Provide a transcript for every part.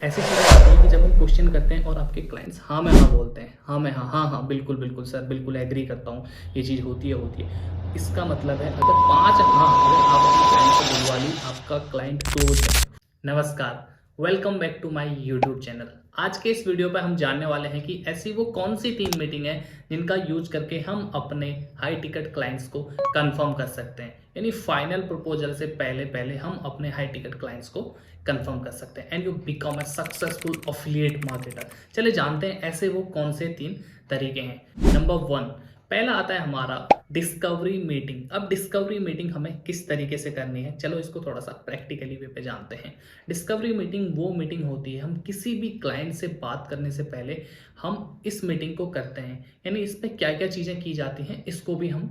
ऐसी चीज़ें आती हैं कि जब हम क्वेश्चन करते हैं और आपके क्लाइंट्स हाँ में हाँ बोलते हैं, हाँ में हाँ, हाँ, हाँ, बिल्कुल, बिल्कुल सर, बिल्कुल एग्री करता हूँ, ये चीज़ होती है। इसका मतलब है अगर 5 हाँ अगर आप अपने क्लाइंट से बुलवा ली, आपका क्लाइंट क्लोज़ है। नमस्कार, welcome back to my YouTube channel. आज के इस वीडियो पे हम जानने वाले हैं कि ऐसी वो कौन सी 3 मीटिंग है जिनका यूज़ करके हम अपने हाई टिकट क्लाइंट्स को कंफर्म कर सकते हैं। यानी फाइनल प्रपोजल से पहले हम अपने हाई टिकट क्लाइंट्स को कंफर्म कर सकते हैं and you become a successful affiliate marketer. चलिए जानते हैं ऐसे वो कौन से 3 तरीके हैं। नंबर 1, पहला आता है हमारा डिस्कवरी मीटिंग। अब डिस्कवरी मीटिंग हमें किस तरीके से करनी है, चलो इसको थोड़ा सा प्रैक्टिकली वे पे जानते हैं। डिस्कवरी मीटिंग वो मीटिंग होती है, हम किसी भी क्लाइंट से बात करने से पहले हम इस मीटिंग को करते हैं। यानी इसमें क्या क्या चीज़ें की जाती हैं इसको भी हम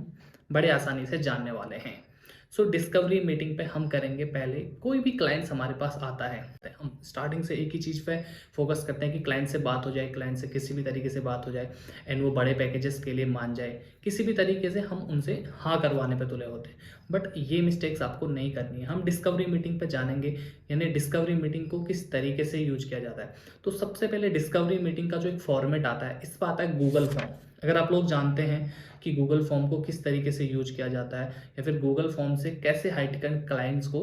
बड़े आसानी से जानने वाले हैं। सो डिस्कवरी मीटिंग पे हम करेंगे, पहले कोई भी क्लाइंट्स हमारे पास आता है, हम स्टार्टिंग से एक ही चीज़ पे फोकस करते हैं कि क्लाइंट से बात हो जाए, क्लाइंट से किसी भी तरीके से बात हो जाए एंड वो बड़े पैकेजेस के लिए मान जाए, किसी भी तरीके से हम उनसे हाँ करवाने पे तुले होते हैं। बट ये मिस्टेक्स आपको नहीं करनी है। हम डिस्कवरी मीटिंग पे जानेंगे यानी डिस्कवरी मीटिंग को किस तरीके से यूज किया जाता है। तो सबसे पहले डिस्कवरी मीटिंग का जो एक फॉर्मेट आता है, इस पर आता है गूगल फॉर्म। अगर आप लोग जानते हैं कि गूगल फॉर्म को किस तरीके से यूज किया जाता है या फिर गूगल फॉर्म से कैसे हाई टिकट क्लाइंट्स को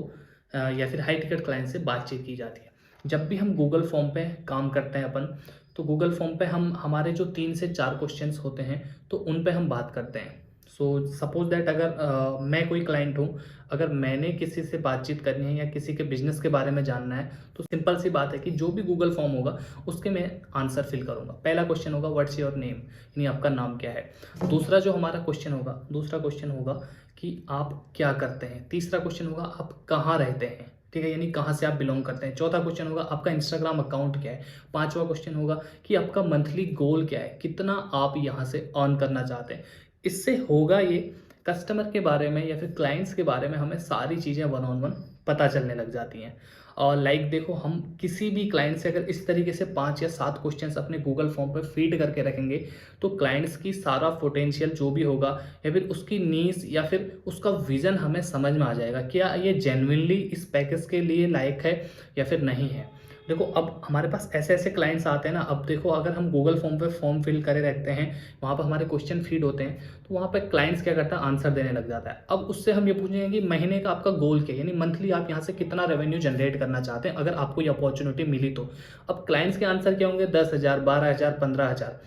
या फिर हाई टिकट क्लाइंट से बातचीत की जाती है। जब भी हम गूगल फॉर्म पे काम करते हैं अपन, तो गूगल फॉर्म पे हम हमारे जो 3 से 4 क्वेश्चंस होते हैं तो उन पे हम बात करते हैं। सो सपोज दैट अगर मैं कोई क्लाइंट हूँ, अगर मैंने किसी से बातचीत करनी है या किसी के बिजनेस के बारे में जानना है, तो सिंपल सी बात है कि जो भी गूगल फॉर्म होगा उसके मैं आंसर फिल करूंगा। पहला क्वेश्चन होगा व्हाट्स योर नेम, यानी आपका नाम क्या है। दूसरा जो हमारा क्वेश्चन होगा, दूसरा क्वेश्चन होगा कि आप क्या करते हैं। तीसरा क्वेश्चन होगा आप कहाँ रहते हैं, ठीक है, यानी कहाँ से आप बिलोंग करते हैं। चौथा क्वेश्चन होगा आपका इंस्टाग्राम अकाउंट क्या है। पांचवा क्वेश्चन होगा कि आपका मंथली गोल क्या है, कितना आप यहाँ से अर्न करना चाहते हैं। इससे होगा ये, कस्टमर के बारे में या फिर क्लाइंट्स के बारे में हमें सारी चीज़ें वन ऑन वन पता चलने लग जाती हैं। और लाइक देखो, हम किसी भी क्लाइंट से अगर इस तरीके से 5 या 7 क्वेश्चंस अपने गूगल फॉर्म पर फीड करके रखेंगे, तो क्लाइंट्स की सारा पोटेंशियल जो भी होगा या फिर उसकी नीड्स या फिर उसका विजन हमें समझ में आ जाएगा, क्या ये जेन्युइनली इस पैकेज के लिए लायक है या फिर नहीं है। देखो अब हमारे पास ऐसे ऐसे क्लाइंट्स आते हैं ना, अब देखो अगर हम गूगल फॉर्म पे फॉर्म फिल करे रहते हैं, वहाँ पर हमारे क्वेश्चन फीड होते हैं, तो वहाँ पे क्लाइंट्स क्या करता है, आंसर देने लग जाता है। अब उससे हम ये पूछेंगे कि महीने का आपका गोल क्या है, यानी मंथली आप यहाँ से कितना रेवेन्यू जनरेट करना चाहते हैं अगर आपको ये अपॉर्चुनिटी मिली तो। अब क्लाइंट्स के आंसर क्या होंगे, 10,000, 12,000, 15,000।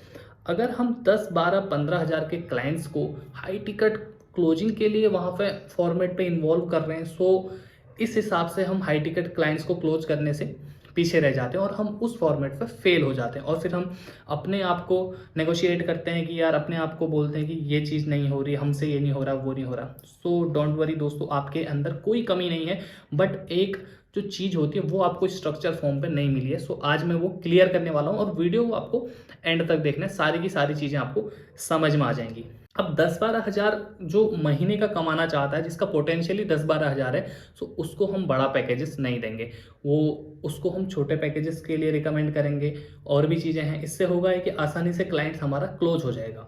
अगर हम 10, 12, 15,000 के क्लाइंट्स को हाई टिकट क्लोजिंग के लिए वहाँ पे फॉर्मेट पे इन्वॉल्व कर रहे हैं, सो इस हिसाब से हम हाई टिकट क्लाइंट्स को क्लोज करने से पीछे रह जाते हैं और हम उस फॉर्मेट पर फेल हो जाते हैं। और फिर हम अपने आप को नेगोशिएट करते हैं कि यार, अपने आप को बोलते हैं कि ये चीज़ नहीं हो रही, हमसे ये नहीं हो रहा, वो नहीं हो रहा। सो डोंट वरी दोस्तों, आपके अंदर कोई कमी नहीं है, बट एक जो चीज़ होती है वो आपको स्ट्रक्चर फॉर्म पे नहीं मिली है। सो आज मैं वो क्लियर करने वाला हूँ और वीडियो को आपको एंड तक देखना है, सारी की सारी चीज़ें आपको समझ में आ जाएंगी। अब 10-12 हज़ार जो महीने का कमाना चाहता है, जिसका पोटेंशियली 10-12 हज़ार है, सो उसको हम बड़ा पैकेजेस नहीं देंगे, वो उसको हम छोटे पैकेजेस के लिए रिकमेंड करेंगे। और भी चीज़ें हैं, इससे होगा है कि आसानी से क्लाइंट हमारा क्लोज हो जाएगा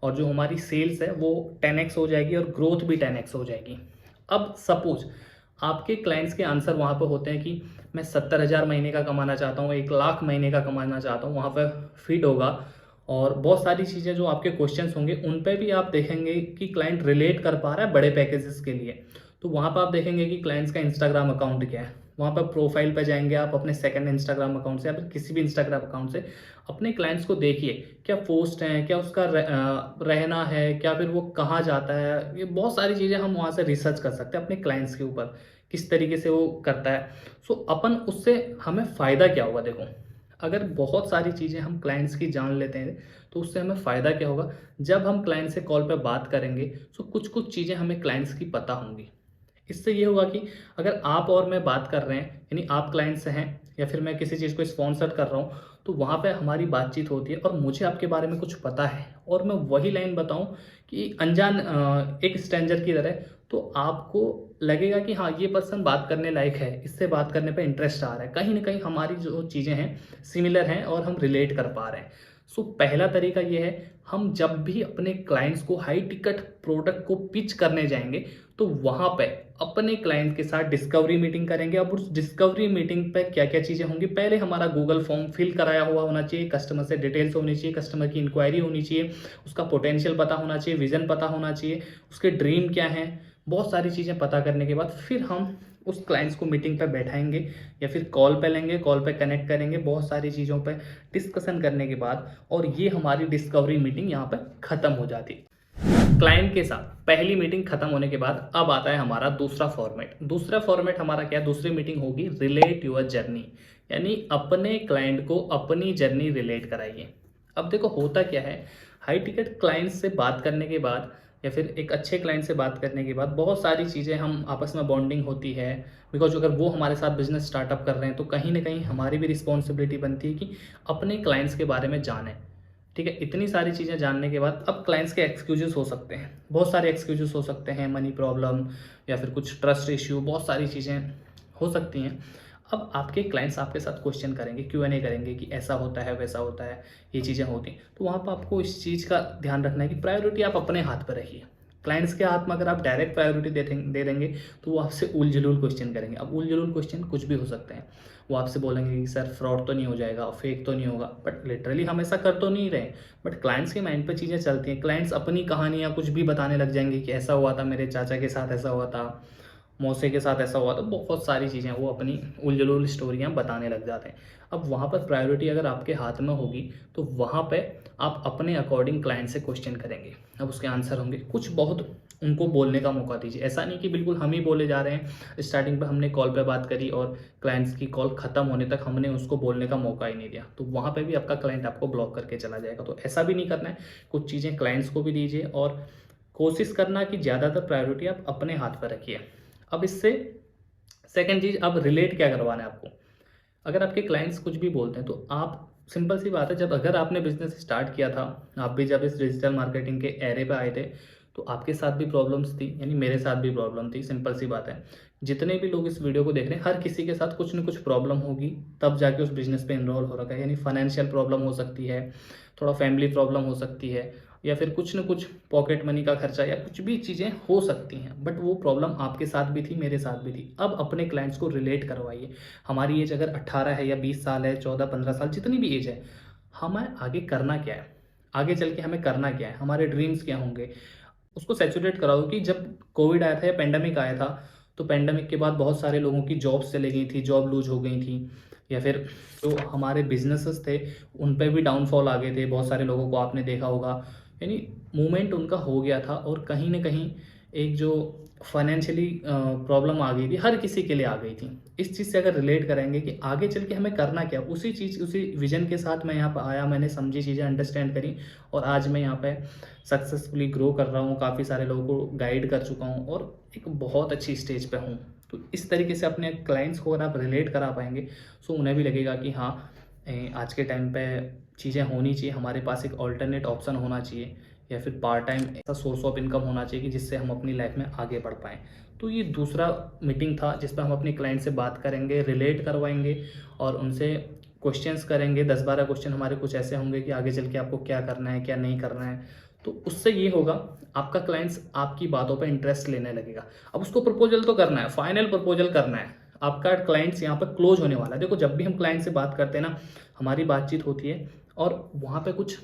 और जो हमारी सेल्स है वो 10x हो जाएगी और ग्रोथ भी 10x हो जाएगी। अब सपोज आपके क्लाइंट्स के आंसर वहाँ पर होते हैं कि मैं 70,000 महीने का कमाना चाहता हूँ, 1,00,000 महीने का कमाना चाहता हूँ, वहाँ पर फिट होगा। और बहुत सारी चीज़ें जो आपके क्वेश्चंस होंगे उन पे भी आप देखेंगे कि क्लाइंट रिलेट कर पा रहा है बड़े पैकेजेस के लिए। तो वहाँ पर आप देखेंगे कि क्लाइंट्स का इंस्टाग्राम अकाउंट क्या है। वहाँ पर प्रोफाइल पे जाएंगे आप, अपने सेकंड इंस्टाग्राम अकाउंट से या फिर किसी भी इंस्टाग्राम अकाउंट से अपने क्लाइंट्स को देखिए, क्या पोस्ट हैं, क्या उसका रहना है, क्या फिर वो कहाँ जाता है। ये बहुत सारी चीज़ें हम वहाँ से रिसर्च कर सकते हैं अपने क्लाइंट्स के ऊपर, किस तरीके से वो करता है। सो अपन उससे हमें फ़ायदा क्या होगा, देखो अगर बहुत सारी चीज़ें हम क्लाइंट्स की जान लेते हैं तो उससे हमें फ़ायदा क्या होगा, जब हम क्लाइंट से कॉल पे बात करेंगे तो कुछ कुछ चीज़ें हमें क्लाइंट्स की पता होंगी। इससे ये होगा कि अगर आप और मैं बात कर रहे हैं, यानी आप क्लाइंट से हैं या फिर मैं किसी चीज़ को स्पॉन्सर कर रहा हूँ, तो वहाँ पे हमारी बातचीत होती है और मुझे आपके बारे में कुछ पता है और मैं वही लाइन बताऊँ कि अनजान एक स्ट्रेंजर की तरह, तो आपको लगेगा कि हाँ, ये पर्सन बात करने लायक है, इससे बात करने पे इंटरेस्ट आ रहा है, कहीं ना कहीं हमारी जो चीज़ें हैं सिमिलर हैं और हम रिलेट कर पा रहे हैं। सो पहला तरीका ये है, हम जब भी अपने क्लाइंट्स को हाई टिकट प्रोडक्ट को पिच करने जाएंगे तो वहाँ पे अपने क्लाइंट के साथ डिस्कवरी मीटिंग करेंगे। अब उस डिस्कवरी मीटिंग पे क्या क्या चीज़ें होंगी, पहले हमारा गूगल फॉर्म फिल कराया हुआ होना चाहिए, कस्टमर से डिटेल्स होनी चाहिए, कस्टमर की इंक्वायरी होनी चाहिए, उसका पोटेंशियल पता होना चाहिए, विजन पता होना चाहिए, उसके ड्रीम क्या हैं, बहुत सारी चीज़ें पता करने के बाद फिर हम उस क्लाइंट्स को मीटिंग पे बैठाएंगे या फिर कॉल पे लेंगे, कॉल पे कनेक्ट करेंगे, बहुत सारी चीज़ों पे डिस्कशन करने के बाद, और ये हमारी डिस्कवरी मीटिंग यहाँ पे ख़त्म हो जाती है। क्लाइंट के साथ पहली मीटिंग खत्म होने के बाद अब आता है हमारा दूसरा फॉर्मेट। दूसरा फॉर्मेट हमारा क्या है, दूसरी मीटिंग होगी रिलेट योर जर्नी, यानी अपने क्लाइंट को अपनी जर्नी रिलेट कराइए। अब देखो होता क्या है, हाई टिकट क्लाइंट से बात करने के बाद या फिर एक अच्छे क्लाइंट से बात करने के बाद बहुत सारी चीज़ें हम आपस में बॉन्डिंग होती है, बिकॉज अगर वो हमारे साथ बिजनेस स्टार्टअप कर रहे हैं तो कहीं ना कहीं हमारी भी रिस्पॉन्सिबिलिटी बनती है कि अपने क्लाइंट्स के बारे में जानें। ठीक है, इतनी सारी चीज़ें जानने के बाद अब क्लाइंट्स के एक्सक्यूजेस हो सकते हैं, बहुत सारे एक्सक्यूजेस हो सकते हैं, मनी प्रॉब्लम या फिर कुछ ट्रस्ट इश्यू, बहुत सारी चीज़ें हो सकती हैं। अब आपके क्लाइंट्स आपके साथ क्वेश्चन करेंगे, Q&A करेंगे कि ऐसा होता है, वैसा होता है, ये चीज़ें होती हैं। तो वहाँ पर आपको इस चीज़ का ध्यान रखना है कि प्रायोरिटी आप अपने हाथ पर रखिए। क्लाइंट्स के हाथ में अगर आप डायरेक्ट प्रायोरिटी दे देंगे तो वो आपसे उल जुलूल क्वेश्चन करेंगे। अब उल जुलूल क्वेश्चन कुछ भी हो सकते हैं, वो आपसे बोलेंगे कि सर फ्रॉड तो नहीं हो जाएगा, फेक तो नहीं होगा, बट लिटरली हम ऐसा कर तो नहीं रहे, बट क्लाइंट्स के माइंड पे चीज़ें चलती हैं। क्लाइंट्स अपनी कहानियाँ कुछ भी बताने लग जाएंगे कि ऐसा हुआ था, मेरे चाचा के साथ ऐसा हुआ था, मौसे के साथ ऐसा हुआ, तो बहुत सारी चीज़ें वो अपनी उल जुलूल स्टोरियाँ बताने लग जाते हैं। अब वहाँ पर प्रायोरिटी अगर आपके हाथ में होगी तो वहाँ पे आप अपने अकॉर्डिंग क्लाइंट से क्वेश्चन करेंगे। अब उसके आंसर होंगे, कुछ बहुत उनको बोलने का मौका दीजिए। ऐसा नहीं कि बिल्कुल हम ही बोले जा रहे हैं, स्टार्टिंग पे हमने कॉल पे बात करी और क्लाइंट्स की कॉल ख़त्म होने तक हमने उसको बोलने का मौका ही नहीं दिया, तो वहाँ पे भी आपका क्लाइंट आपको ब्लॉक करके चला जाएगा। तो ऐसा भी नहीं करना है, कुछ चीज़ें क्लाइंट्स को भी दीजिए और कोशिश करना कि ज़्यादातर प्रायोरिटी आप अपने हाथ पर रखिए। अब इससे सेकंड चीज़, अब रिलेट क्या करवाना है आपको। अगर आपके क्लाइंट्स कुछ भी बोलते हैं तो आप, सिंपल सी बात है, जब अगर आपने बिजनेस स्टार्ट किया था, आप भी जब इस डिजिटल मार्केटिंग के एरे पे आए थे तो आपके साथ भी प्रॉब्लम्स थी, यानी मेरे साथ भी प्रॉब्लम थी। सिंपल सी बात है, जितने भी लोग इस वीडियो को देख रहे हैं हर किसी के साथ कुछ न कुछ प्रॉब्लम होगी, तब जाके उस बिजनेस पे इन्वॉल्व हो रखा है। यानी फाइनेंशियल प्रॉब्लम हो सकती है, थोड़ा फैमिली प्रॉब्लम हो सकती है, या फिर कुछ न कुछ पॉकेट मनी का खर्चा, या कुछ भी चीज़ें हो सकती हैं, बट वो प्रॉब्लम आपके साथ भी थी, मेरे साथ भी थी। अब अपने क्लाइंट्स को रिलेट करवाइए। हमारी एज अगर 18 है या 20 साल है, 14-15 साल, जितनी भी एज है, हमें आगे करना क्या है, आगे चल के हमें करना क्या है, हमारे ड्रीम्स क्या होंगे, उसको सैचुरेट कराओ। कि जब कोविड आया था या पेंडेमिक आया था तो पेंडेमिक के बाद बहुत सारे लोगों की जॉब्स चले गई थी, जॉब लूज हो गई थी, या फिर जो हमारे बिजनेसेस थे उन पे भी डाउनफॉल आ गए थे, बहुत सारे लोगों को आपने देखा होगा। यानी मूवमेंट उनका हो गया था और कहीं ना कहीं एक जो फाइनेंशियली प्रॉब्लम आ गई थी, हर किसी के लिए आ गई थी। इस चीज़ से अगर रिलेट करेंगे कि आगे चल के हमें करना क्या, उसी चीज़, उसी विजन के साथ मैं यहाँ पर आया, मैंने समझी चीज़ें, अंडरस्टैंड करी, और आज मैं यहाँ पे सक्सेसफुली ग्रो कर रहा हूँ, काफ़ी सारे लोगों को गाइड कर चुका हूँ और एक बहुत अच्छी स्टेज पे हूँ। तो इस तरीके से अपने क्लाइंट्स को अगर आप रिलेट करा पाएंगे तो उन्हें भी लगेगा कि हाँ, आज के टाइम पे चीज़ें होनी चाहिए, हमारे पास एक ऑल्टरनेट ऑप्शन होना चाहिए, या फिर पार्ट टाइम ऐसा सोर्स ऑफ इनकम होना चाहिए कि जिससे हम अपनी लाइफ में आगे बढ़ पाएँ। तो ये दूसरा मीटिंग था जिस पर हम अपने क्लाइंट से बात करेंगे, रिलेट करवाएंगे और उनसे क्वेश्चंस करेंगे। 10-12 क्वेश्चन हमारे कुछ ऐसे होंगे कि आगे चल के आपको क्या करना है, क्या नहीं करना है। तो उससे ये होगा, आपका क्लाइंट्स आपकी बातों पर इंटरेस्ट लेने लगेगा। अब उसको प्रपोजल तो करना है, फाइनल प्रपोजल करना है, आपका क्लाइंट्स यहाँ पर क्लोज होने वाला है। देखो, जब भी हम क्लाइंट से बात करते हैं ना, हमारी बातचीत होती है और वहाँ पे कुछ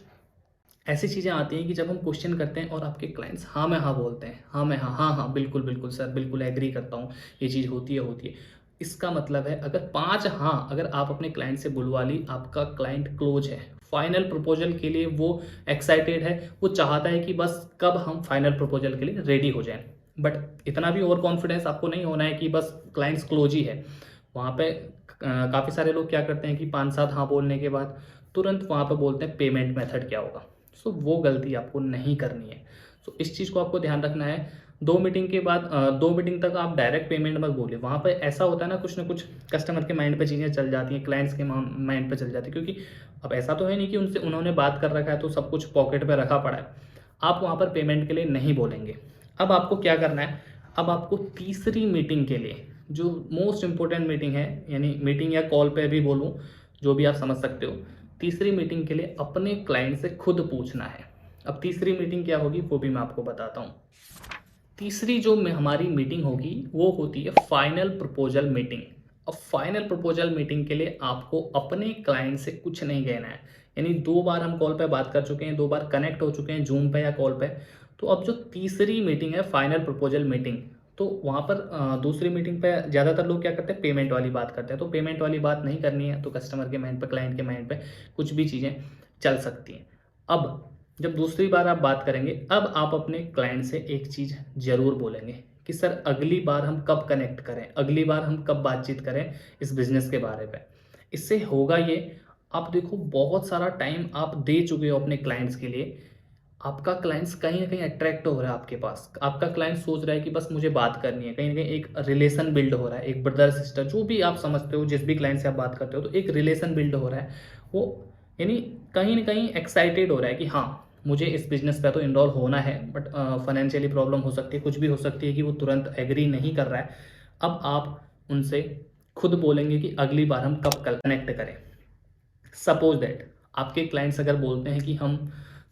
ऐसी चीज़ें आती हैं कि जब हम क्वेश्चन करते हैं और आपके क्लाइंट्स हाँ में हाँ बोलते हैं, हाँ में हाँ, हाँ हाँ बिल्कुल बिल्कुल सर, बिल्कुल एग्री करता हूँ, ये चीज़ होती है, होती है। इसका मतलब है अगर 5 हाँ अगर आप अपने क्लाइंट से बुलवा ली, आपका क्लाइंट क्लोज है, फाइनल प्रपोजल के लिए वो एक्साइटेड है, वो चाहता है कि बस कब हम फाइनल प्रपोजल के लिए रेडी हो जाएं। बट इतना भी ओवर कॉन्फिडेंस आपको नहीं होना है कि बस क्लाइंट्स क्लोज ही है। वहाँ पे काफ़ी सारे लोग क्या करते हैं कि 5-7 हाँ बोलने के बाद तुरंत वहाँ पे बोलते हैं पेमेंट मेथड क्या होगा। सो वो गलती आपको नहीं करनी है। सो इस चीज़ को आपको ध्यान रखना है। 2 मीटिंग के बाद 2 मीटिंग तक आप डायरेक्ट पेमेंट मत बोलिए। वहाँ पे ऐसा होता है ना कुछ कस्टमर के माइंड पे चीज़ें चल जाती हैं, क्लाइंट्स के माइंड पे चल जाती है, क्योंकि अब ऐसा तो है नहीं कि उन्होंने बात कर रखा है तो सब कुछ पॉकेट पे रखा पड़ा है। आप वहाँ पर पेमेंट के लिए नहीं बोलेंगे। अब आपको क्या करना है, अब आपको तीसरी मीटिंग के लिए, जो मोस्ट इंपॉर्टेंट मीटिंग है, यानी मीटिंग या कॉल पे भी बोलूँ, जो भी आप समझ सकते हो, तीसरी मीटिंग के लिए अपने क्लाइंट से खुद पूछना है। अब तीसरी मीटिंग क्या होगी वो भी मैं आपको बताता हूँ। तीसरी जो हमारी मीटिंग होगी वो होती है फाइनल प्रपोजल मीटिंग। अब फाइनल प्रपोजल मीटिंग के लिए आपको अपने क्लाइंट से कुछ नहीं कहना है, यानी 2 बार हम कॉल पे बात कर चुके हैं, 2 बार कनेक्ट हो चुके हैं जूम पे या कॉल पे। तो अब जो तीसरी मीटिंग है फाइनल प्रपोजल मीटिंग, तो वहाँ पर दूसरी मीटिंग पे ज़्यादातर लोग क्या करते हैं, पेमेंट वाली बात करते हैं। तो पेमेंट वाली बात नहीं करनी है, तो कस्टमर के माइंड पे, क्लाइंट के माइंड पे कुछ भी चीज़ें चल सकती हैं। अब जब दूसरी बार आप बात करेंगे, अब आप अपने क्लाइंट से एक चीज़ ज़रूर बोलेंगे कि सर अगली बार हम कब कनेक्ट करें, अगली बार हम कब बातचीत करें इस बिज़नेस के बारे में। इससे होगा ये, आप देखो बहुत सारा टाइम आप दे चुके हो अपने क्लाइंट्स के लिए, आपका क्लाइंट्स कहीं न कहीं अट्रैक्ट हो रहा है आपके पास। आपका क्लाइंट सोच रहा है कि बस मुझे बात करनी है, कहीं न कहीं एक रिलेशन बिल्ड हो रहा है, एक ब्रदर सिस्टर जो भी आप समझते हो, जिस भी क्लाइंट से आप बात करते हो, तो एक रिलेशन बिल्ड हो रहा है। वो यानी कहीं न कहीं एक्साइटेड हो रहा है कि हाँ, मुझे इस बिज़नेस पे तो इनरोल होना है, बट फाइनेंशियली प्रॉब्लम हो सकती है, कुछ भी हो सकती है कि वो तुरंत एग्री नहीं कर रहा है। अब आप उनसे खुद बोलेंगे कि अगली बार हम कब कनेक्ट करें। सपोज दैट आपके क्लाइंट्स अगर बोलते हैं कि हम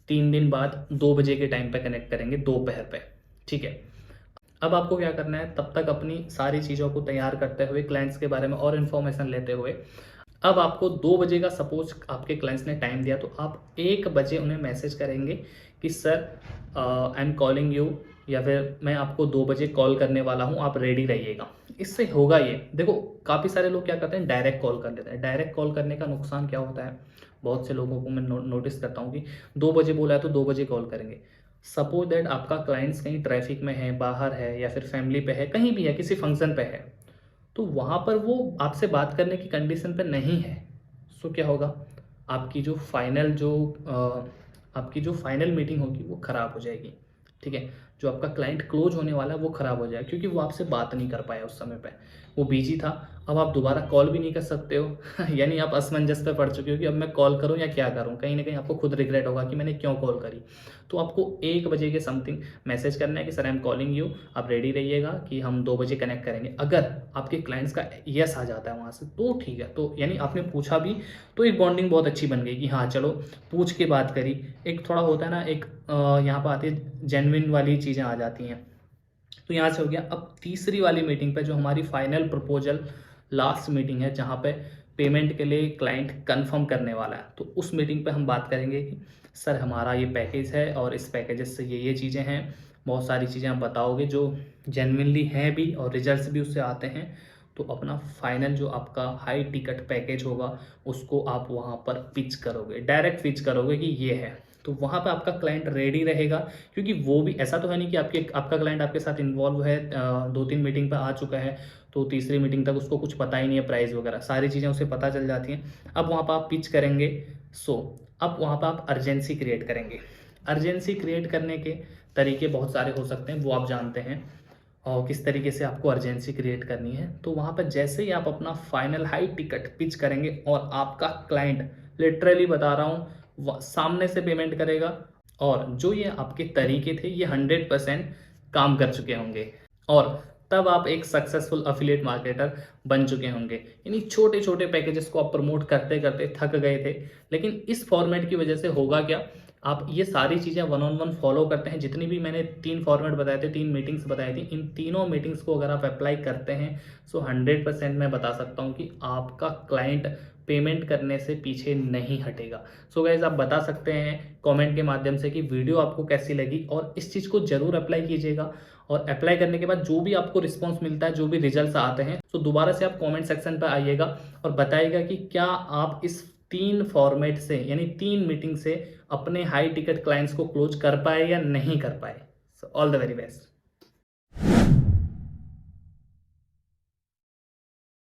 3 दिन बाद 2 बजे के टाइम पे कनेक्ट करेंगे दोपहर पे, ठीक है। अब आपको क्या करना है, तब तक अपनी सारी चीज़ों को तैयार करते हुए, क्लाइंट्स के बारे में और इन्फॉर्मेशन लेते हुए, अब आपको 2 बजे का सपोज आपके क्लाइंट्स ने टाइम दिया, तो आप 1 बजे उन्हें मैसेज करेंगे कि sir I am calling you, या फिर मैं आपको 2 बजे कॉल करने वाला हूँ, आप रेडी रहिएगा। इससे होगा ये, देखो काफ़ी सारे लोग क्या करते हैं, डायरेक्ट कॉल कर लेते हैं। डायरेक्ट कॉल करने का नुकसान क्या होता है, बहुत से लोगों को मैं नोटिस करता हूँ कि 2 बजे बोला है तो 2 बजे कॉल करेंगे। सपोज दैट आपका क्लाइंट्स कहीं ट्रैफिक में है, बाहर है, या फिर फैमिली पे है, कहीं भी है, किसी फंक्शन पे है, तो वहाँ पर वो आपसे बात करने की कंडीशन पे नहीं है। सो क्या होगा, आपकी जो फाइनल मीटिंग होगी वो ख़राब हो जाएगी, ठीक है। जो आपका क्लाइंट क्लोज होने वाला है वो ख़राब हो जाएगा, क्योंकि वो आपसे बात नहीं कर पाया उस समय पे, वो बिजी था। अब आप दोबारा कॉल भी नहीं कर सकते हो यानी आप असमंजस पे पड़ चुके हो कि अब मैं कॉल करूं या क्या करूं। कहीं ना कहीं आपको खुद रिग्रेट होगा कि मैंने क्यों कॉल करी। तो आपको 1 बजे के समथिंग मैसेज करना है कि sir I am calling you, आप रेडी रहिएगा कि हम 2 बजे कनेक्ट करेंगे। अगर आपके क्लाइंट्स का यस आ जाता है वहाँ से तो ठीक है, तो यानी आपने पूछा भी, तो एक बॉन्डिंग बहुत अच्छी बन गई कि हाँ चलो पूछ के बात करी। एक थोड़ा होता है ना, एक यहाँ पर आती है जेन्युइन वाली चीज़ें आ जाती हैं। तो यहाँ से हो गया। अब तीसरी वाली मीटिंग पे, जो हमारी फाइनल प्रपोजल लास्ट मीटिंग है, जहाँ पे पेमेंट के लिए क्लाइंट कंफर्म करने वाला है, तो उस मीटिंग पे हम बात करेंगे कि सर हमारा ये पैकेज है और इस पैकेजेस से ये चीज़ें हैं, बहुत सारी चीज़ें आप बताओगे जो जेन्युइनली हैं भी और रिजल्ट्स भी उससे आते हैं। तो अपना फाइनल जो आपका हाई टिकट पैकेज होगा उसको आप वहाँ पर पिच करोगे, डायरेक्ट पिच करोगे कि ये है। तो वहाँ पे आपका क्लाइंट रेडी रहेगा, क्योंकि वो भी ऐसा तो है नहीं कि आपका क्लाइंट आपके साथ इन्वॉल्व है, 2-3 मीटिंग पे आ चुका है, तो तीसरी मीटिंग तक उसको कुछ पता ही नहीं है, प्राइस वगैरह सारी चीज़ें उसे पता चल जाती हैं। अब वहाँ पर आप पिच करेंगे। अब वहाँ पर आप अर्जेंसी क्रिएट करेंगे। अर्जेंसी क्रिएट करने के तरीके बहुत सारे हो सकते हैं, वो आप जानते हैं, और किस तरीके से आपको अर्जेंसी क्रिएट करनी है। तो वहाँ पर जैसे ही आप अपना फाइनल हाई टिकट पिच करेंगे और आपका क्लाइंट, लिटरली बता रहा हूँ, सामने से पेमेंट करेगा, और जो ये आपके तरीके थे ये 100% काम कर चुके होंगे, और तब आप एक सक्सेसफुल अफिलिएट मार्केटर बन चुके होंगे। यानी छोटे छोटे पैकेजेस को आप प्रमोट करते करते थक गए थे, लेकिन इस फॉर्मेट की वजह से होगा क्या, आप ये सारी चीज़ें 1-on-1 फॉलो करते हैं। जितनी भी मैंने 3 फॉर्मेट बताए थे, 3 मीटिंग्स बताई थी, इन तीनों मीटिंग्स को अगर आप अप्लाई करते हैं, सो 100% मैं बता सकता हूँ कि आपका क्लाइंट पेमेंट करने से पीछे नहीं हटेगा। सो गाइस, आप बता सकते हैं कमेंट के माध्यम से कि वीडियो आपको कैसी लगी, और इस चीज़ को ज़रूर अप्लाई कीजिएगा। और अप्लाई करने के बाद जो भी आपको रिस्पॉन्स मिलता है, जो भी रिजल्ट्स आते हैं, तो दोबारा से आप कमेंट सेक्शन पर आइएगा और बताइएगा कि क्या आप इस 3 फॉर्मेट से, यानी 3 मीटिंग से अपने हाई टिकट क्लाइंट्स को क्लोज कर पाए या नहीं कर पाए। So all the very best.